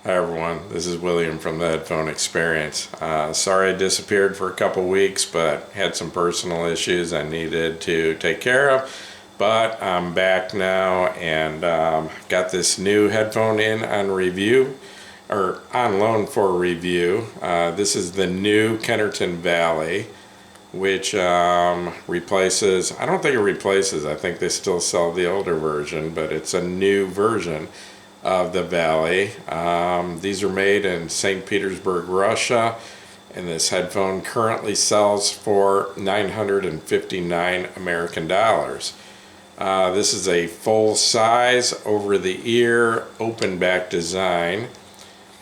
Hi everyone, this is William from the Headphone Experience. Sorry I disappeared for a couple weeks, but had some personal issues I needed to take care of. But I'm back now and got this new headphone in on review, or on loan for review. This is the new Kennerton Vali, which replaces, I don't think it replaces, I think they still sell the older version, but it's a new version of the Vali. These are made in St. Petersburg, Russia, and this headphone currently sells for 959 American dollars. This is a full-size, over-the-ear, open-back design.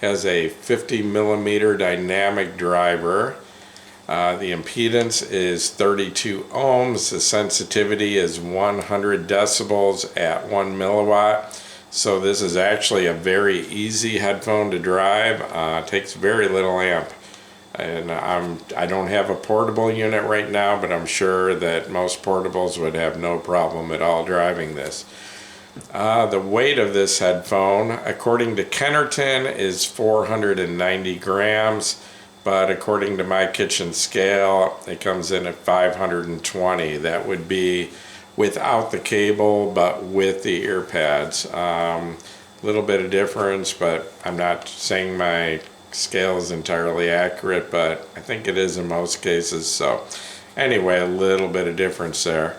Has a 50 millimeter dynamic driver. The impedance is 32 ohms. The sensitivity is 100 decibels at 1 milliwatt. So this is actually a very easy headphone to drive. Takes very little amp, and I don't have a portable unit right now, but I'm sure that most portables would have no problem at all driving this. The weight of this headphone, according to Kennerton, is 490 grams, but according to my kitchen scale, it comes in at 520. That would be without the cable, but with the ear pads. Little bit of difference, but I'm not saying my scale is entirely accurate, but I think it is in most cases. So anyway, a little bit of difference there.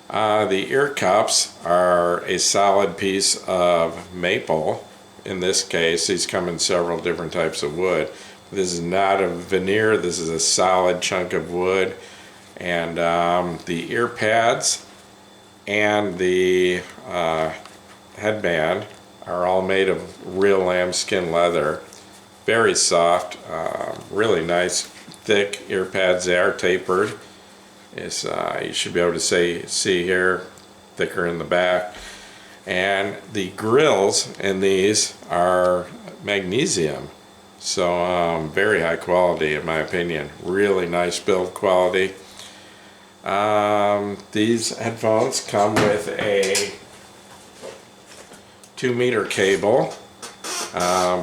The ear cups are a solid piece of maple. In this case, these come in several different types of wood. This is not a veneer, this is a solid chunk of wood. And the ear pads and the headband are all made of real lambskin leather. Very soft, really nice, thick ear pads. They are tapered. It's, you should be able to see here, thicker in the back. And the grills in these are magnesium. So very high quality in my opinion. Really nice build quality. These headphones come with a 2-meter cable.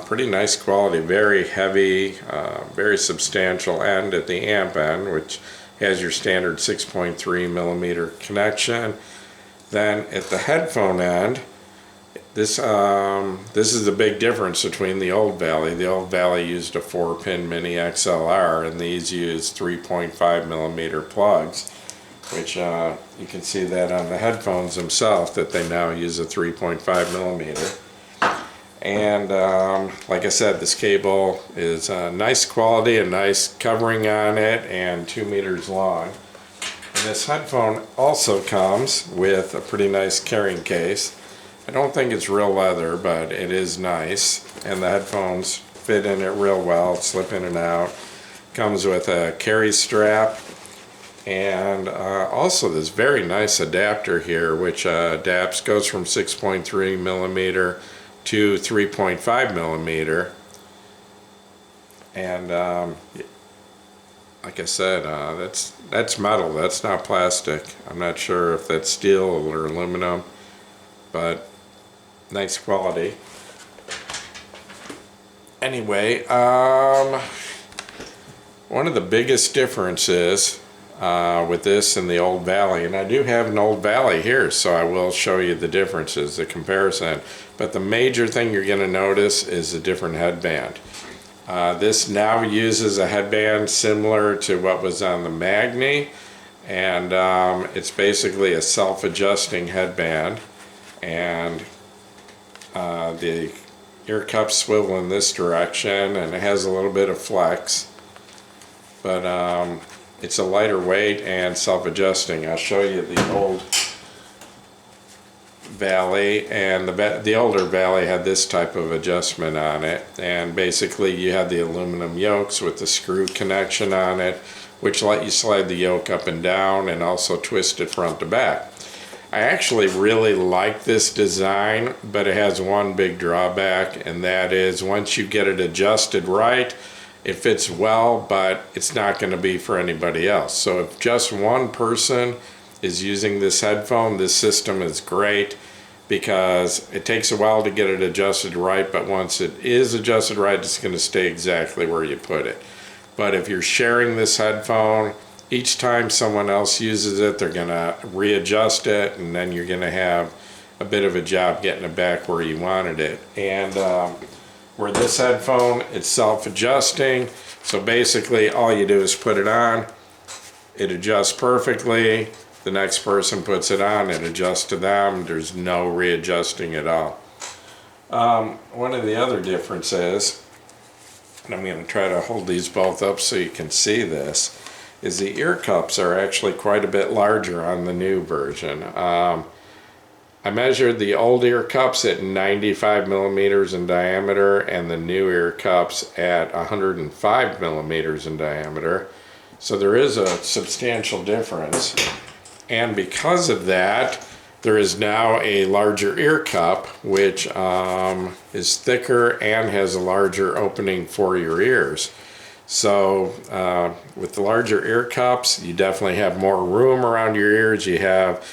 Pretty nice quality, very heavy, very substantial end at the amp end, which has your standard 6.3 millimeter connection. Then at the headphone end, this is the big difference between the old Vali. The old Vali used a 4-pin mini XLR, and these use 3.5 millimeter plugs, which you can see that on the headphones themselves, that they now use a 3.5 millimeter. And like I said, this cable is nice quality, a nice covering on it, and 2 meters long. And this headphone also comes with a pretty nice carrying case. I don't think it's real leather, but it is nice, and the headphones fit in it real well, slip in and out. Comes with a carry strap, and also this very nice adapter here, which goes from 6.3 millimeter to 3.5 millimeter. And like I said, that's metal, that's not plastic. I'm not sure if that's steel or aluminum, but nice quality. Anyway, one of the biggest differences with this and the old Vali, and I do have an old Vali here, so I will show you the differences, the comparison, but the major thing you're going to notice is a different headband. This now uses a headband similar to what was on the Magni, and it's basically a self-adjusting headband, and the ear cups swivel in this direction, and it has a little bit of flex, but it's a lighter weight and self-adjusting. I'll show you the old Vali, and the older Vali had this type of adjustment on it, and basically you had the aluminum yokes with the screw connection on it, which let you slide the yoke up and down and also twist it front to back. I actually really like this design, but it has one big drawback, and that is once you get it adjusted right, it fits well, but it's not going to be for anybody else. So if just one person is using this headphone, this system is great. because it takes a while to get it adjusted right, but once it is adjusted right, it's going to stay exactly where you put it. But if you're sharing this headphone, each time someone else uses it, they're going to readjust it, and then you're going to have a bit of a job getting it back where you wanted it. And where this headphone, it's self-adjusting, so basically all you do is put it on, it adjusts perfectly. The next person puts it on, it adjusts to them. There's no readjusting at all. One of the other differences, and I'm going to try to hold these both up so you can see this, is the ear cups are actually quite a bit larger on the new version. I measured the old ear cups at 95 millimeters in diameter and the new ear cups at 105 millimeters in diameter. So there is a substantial difference. And because of that, there is now a larger ear cup, which is thicker and has a larger opening for your ears. So with the larger ear cups, you definitely have more room around your ears. You have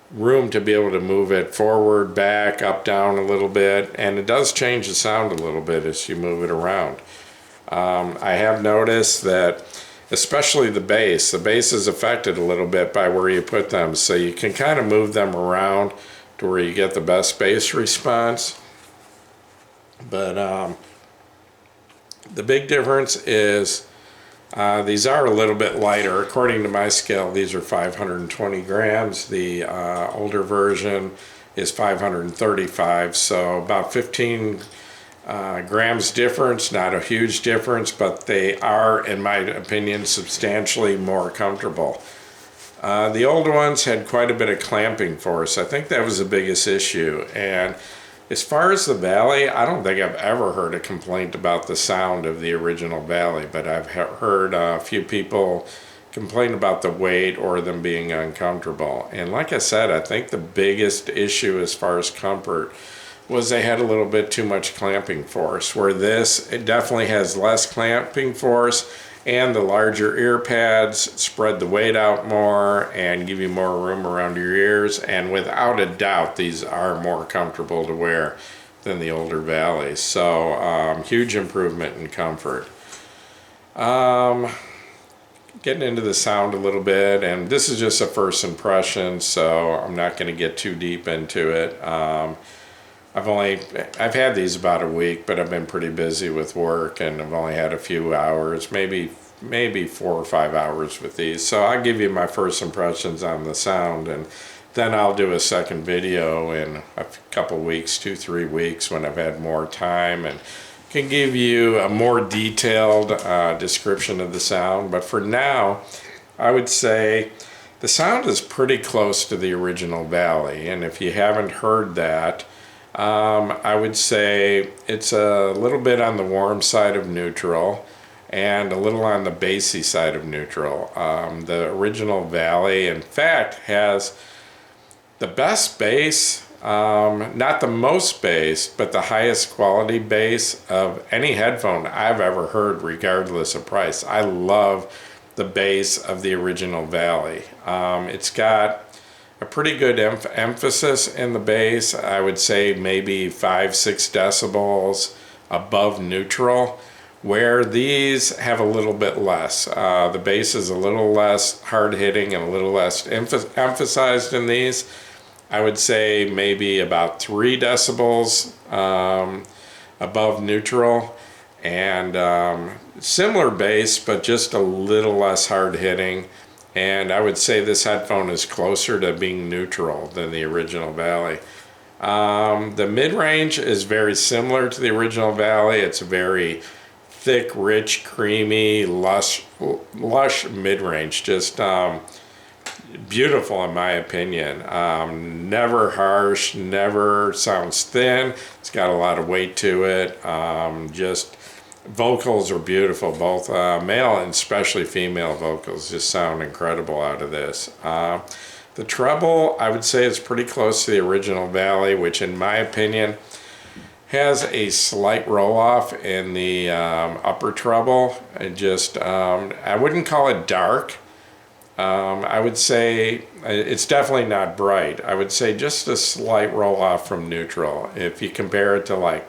room to be able to move it forward, back, up, down a little bit, and it does change the sound a little bit as you move it around. I have noticed that especially the bass is affected a little bit by where you put them, so you can kind of move them around to where you get the best bass response. But the big difference is these are a little bit lighter. According to my scale, these are 520 grams. The older version is 535, so about 15 grams difference, not a huge difference, but they are, in my opinion, substantially more comfortable. The older ones had quite a bit of clamping force. I think that was the biggest issue. And as far as the Vali, I don't think I've ever heard a complaint about the sound of the original Vali, but I've heard a few people complain about the weight or them being uncomfortable. And like I said, I think the biggest issue as far as comfort was they had a little bit too much clamping force, where this, it definitely has less clamping force, and the larger ear pads spread the weight out more and give you more room around your ears, and without a doubt these are more comfortable to wear than the older Valis. So huge improvement in comfort. Getting into the sound a little bit, and this is just a first impression, so I'm not going to get too deep into it. I've had these about a week, but I've been pretty busy with work, and I've only had a few hours, maybe 4 or 5 hours with these. So I'll give you my first impressions on the sound, and then I'll do a second video in a couple weeks, 2-3 weeks, when I've had more time and can give you a more detailed description of the sound. But for now, I would say the sound is pretty close to the original Vali, and if you haven't heard that, I would say it's a little bit on the warm side of neutral and a little on the bassy side of neutral. The original Vali, in fact, has the best bass, not the most bass, but the highest quality bass of any headphone I've ever heard, regardless of price. I love the bass of the original Vali. It's got a pretty good emphasis in the bass. I would say maybe 5-6 decibels above neutral, where these have a little bit less. The bass is a little less hard-hitting and a little less emphasized in these. I would say maybe about 3 decibels above neutral, and similar bass, but just a little less hard-hitting. And I would say this headphone is closer to being neutral than the original Vali. The mid-range is very similar to the original Vali. It's very thick, rich, creamy, lush mid-range. Just beautiful in my opinion. Never harsh, never sounds thin. It's got a lot of weight to it. Just vocals are beautiful, both male and especially female vocals just sound incredible out of this. The treble, I would say, is pretty close to the original Vali, which in my opinion has a slight roll-off in the upper treble. I wouldn't call it dark. I would say it's definitely not bright. I would say just a slight roll off from neutral. If you compare it to like,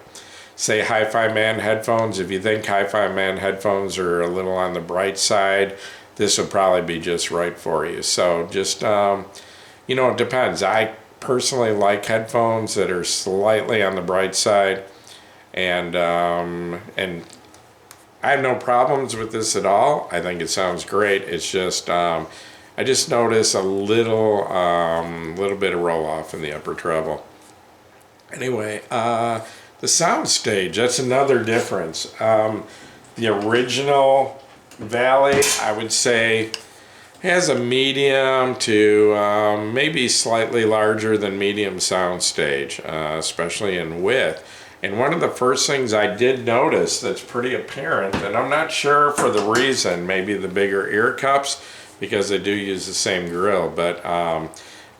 say, Hi-Fi Man headphones, if you think Hi-Fi Man headphones are a little on the bright side, this would probably be just right for you. So just, you know, it depends. I personally like headphones that are slightly on the bright side, and I have no problems with this at all. I think it sounds great. It's just I just notice a little bit of roll off in the upper treble. Anyway, the Soundstage, that's another difference. The original Vali, I would say, has a medium to maybe slightly larger than medium Soundstage, especially in width. And one of the first things I did notice that's pretty apparent, and I'm not sure for the reason, maybe the bigger ear cups, because they do use the same grill, but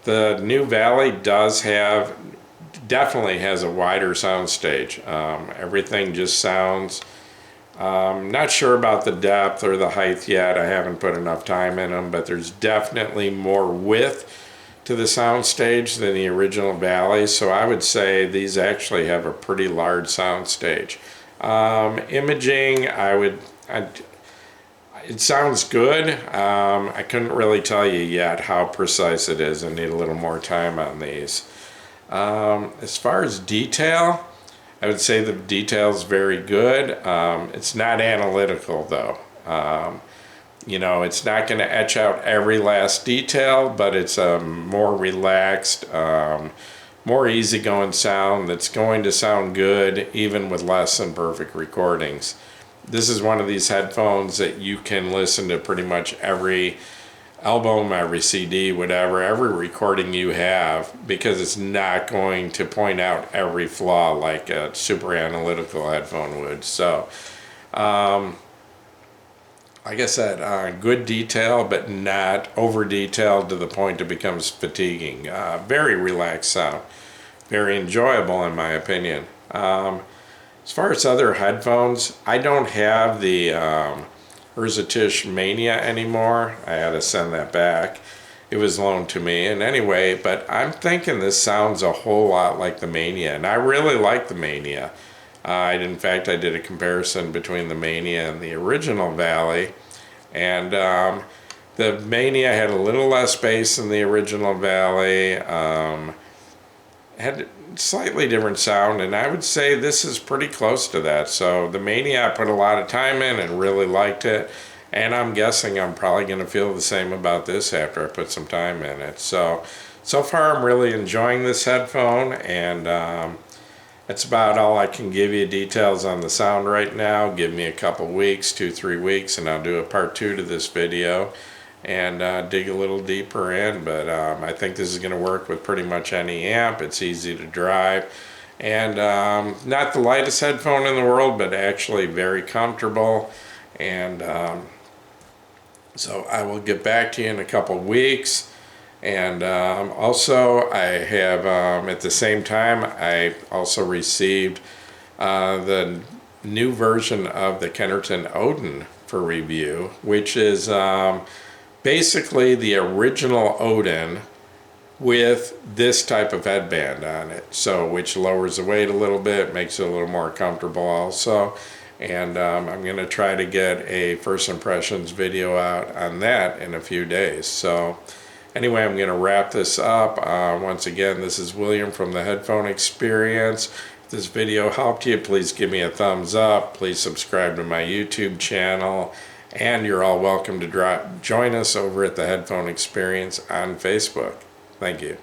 the new Vali definitely has a wider soundstage. Everything just sounds, not sure about the depth or the height yet. I haven't put enough time in them, but there's definitely more width to the soundstage than the original Vali, so I would say these actually have a pretty large soundstage. Imaging, it sounds good. I couldn't really tell you yet how precise it is. I need a little more time on these. As far as detail, I would say the detail is very good. It's not analytical though. You know, it's not going to etch out every last detail, but it's a more relaxed, more easygoing sound that's going to sound good even with less than perfect recordings. This is one of these headphones that you can listen to pretty much every album, every CD, whatever, every recording you have, because it's not going to point out every flaw like a super analytical headphone would. So, like I said, good detail, but not over detailed to the point it becomes fatiguing. Very relaxed sound. Very enjoyable in my opinion. As far as other headphones, I don't have the Urzatish Mania anymore. I had to send that back. It was loaned to me. And anyway, but I'm thinking this sounds a whole lot like the Mania, and I really like the Mania. In fact, I did a comparison between the Mania and the original Vali, and the Mania had a little less bass than the original Vali, had a slightly different sound, and I would say this is pretty close to that. So the Mania I put a lot of time in and really liked it, and I'm guessing I'm probably going to feel the same about this after I put some time in it. So far I'm really enjoying this headphone, and that's about all I can give you details on the sound right now. Give me a couple weeks, 2-3 weeks, and I'll do a part 2 to this video and dig a little deeper in. But I think this is going to work with pretty much any amp. It's easy to drive, and not the lightest headphone in the world, but actually very comfortable. And so I will get back to you in a couple weeks. And also I have, at the same time, I also received the new version of the Kennerton Odin for review, which is basically the original Odin with this type of headband on it, so which lowers the weight a little bit, makes it a little more comfortable also. And I'm going to try to get a first impressions video out on that in a few days. So anyway, I'm going to wrap this up. Once again, this is William from the Headphone Experience. If this video helped you, please give me a thumbs up. Please subscribe to my YouTube channel. And you're all welcome to join us over at the Headphone Experience on Facebook. Thank you.